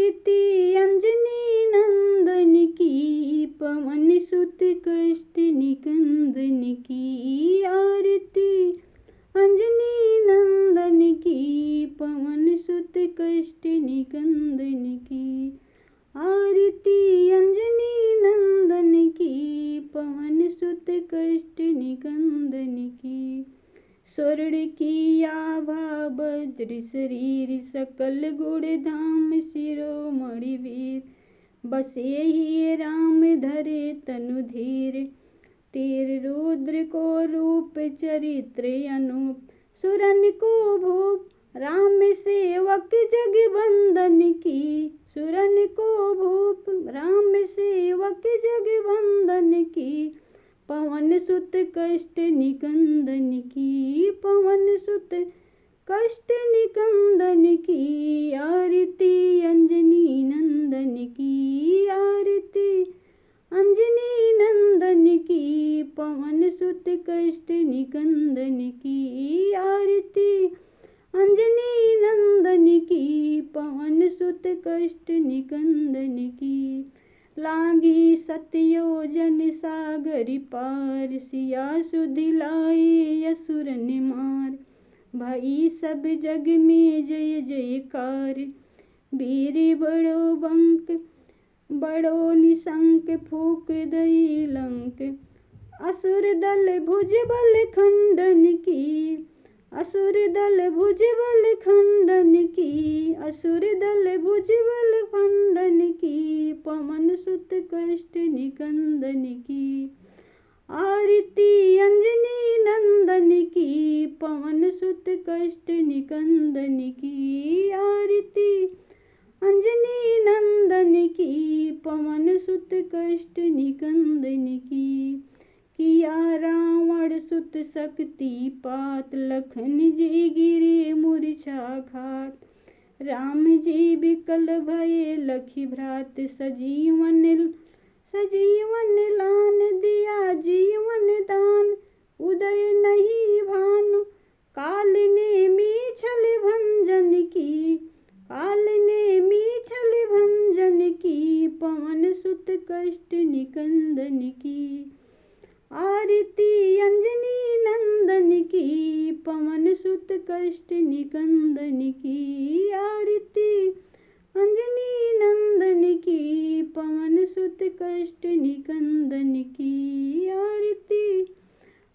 आरती अंजनी नंदन की, पवन सुत कष्ट निकंदन की। आरती अंजनी नंदन की, पवन सुत कष्ट निकंदन की। आरती अंजनी नंदन की, पवन सुत कष्ट निकंदन की। स्वर्ण की आभा वज्र शरीर, सकल गुण धाम शिरोमणि वीर। बसे ही राम धरे तनु धीर, तीर रुद्र को रूप चरित्र अनूप। सुरन को भूप राम सेवक जग बंदन की, सुरन को भूप राम सेवक जग बंदन की। पवन सुत कष्ट निकंदन की, पवन सुत कष्ट निकंदन की। आरती अंजनी नंदन की, आरती अंजनी नंदन की, पवन सुत कष्ट निकंदन की। आरती अंजनी नंदन की, पवन सुत कष्ट निकंदन की। लांगी सतयोजन सागर पार, सिया सुधि लाए असुर निमार। भई सब जग में जय जयकार, वीर बड़ो बंक बड़ो निशंक। फूक दई लंक, असुर दल भुज बल खंडन की, असुर दल भुज बल खंडन की। असुर दल भुज बल खंडन की, पवन सुत कष्ट निकंदन की। आरती अंजनी नंदन की, पवन सुत कष्ट निकंदन की। आरती अंजनी नंदन की, पवन सुत कष्ट निकंदन की। किया रावण सुत शक्ति पात, लखन जी गिरे मूर्छा घात। राम जी विकल भये लखि भ्रात, सजीवन लान दिया जीवन दान। उदय नहीं भानु काल ने मीछल भंजन की, काल ने मीछल भंजन की। पवन सुत कष्ट निकंदन की। आरती अंजनी नंदन की, पवन सुत कष्ट निकंदन की। आरती अंजनी नंदन की, पवन सुत कष्ट निकंदन की। आरती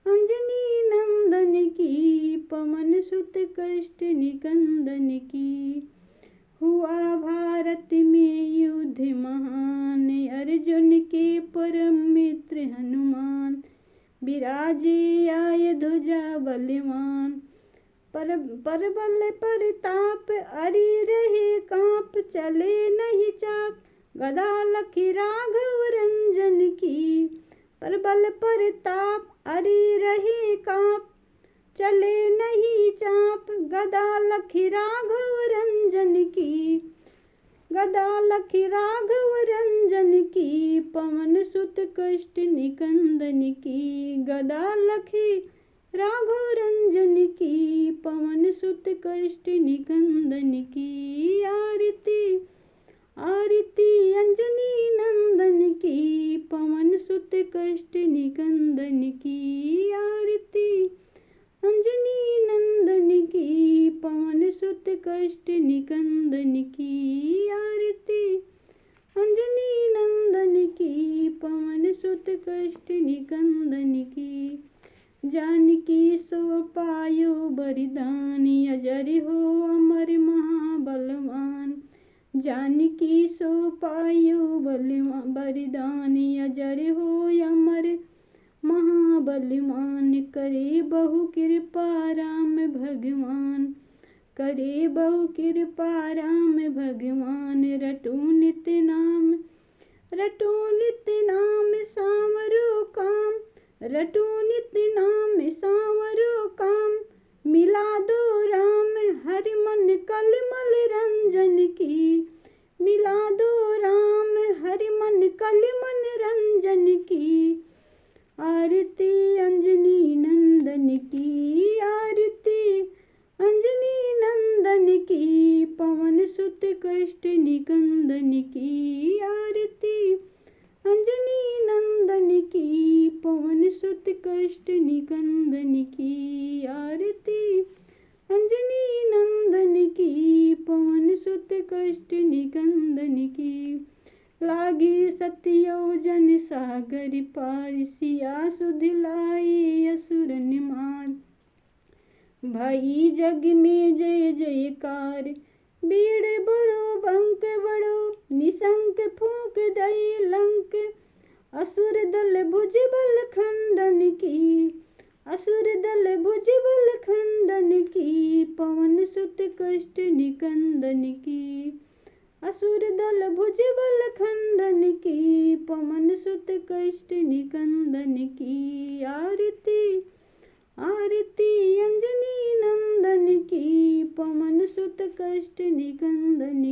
अंजनी नंदन की, पवन सुत कष्ट निकंदन की। हुआ भारत में युद्ध महान, अर्जुन के परम मित्र हनुमान। विराजे आए ध्वजा बलवान, पर बल प्रताप अरि रहे कांप। चले नहीं चाप गदा लखी राघव रंजन की, पर बल प्रताप अरि रहे कांप। चले नहीं चाप गदा लखी राघव रंजन की, गदा लखी राघव रंजन की। पवन सुत कष्ट निकंदन की, गदा लखी राघव रंजन की। पवन सुत कष्ट निकंदन की। आरती आरती अंजनी नंदन की, पवन सुत कष्ट निकंदन की। आरती अंजनी नंदन की, पवन सुत कष्ट निकंदन की। आरती अंजनी नंदन की, पवन सुत कष्ट निकंदन की। जानकी सो पायो बलिदान, अजर हो अमर महाबलवान। जानकी सो पायो बलिदान, अजर हो अमर महाबलवान। करे बहु कृपा राम भगवान, करे बहु कृपा राम भगवान। रटू नित्य नाम, रटू नित्य नाम सांवरो काम। रटू नित्य नाम सांवरो काम, मिला दो राम हरि मन कलमल रंजन की। मिला दो राम हरि मन कलमल रंजन की। आरती अंजनी नंदन की, आरती अंजनी नंदन की। पवन सुत सुत कष्ट निकंदन की आरती, अंजनी नंदन की पवन सुत कष्ट निकंदन की आरती, अंजनी नंदन की पवन सुत कष्ट निकंदन की। लागी सतयोजन सागर पार, सिया सुध लाए असुरन मार। भाई जग में जय जयकार, बीड़ बड़ो बंक बड़ो, निशंक फूंक दई लंक। असुर दल भुजबल खंडन की, असुर दल भुजबल खंडन की, पवन सुत कष्ट निकंदन की। असुर दल भुजबल खंडन की, पवन सुत कष्ट निकंदन की आरती, आरती अंजनी नंदन की, पवन सुत कष्ट निकंदन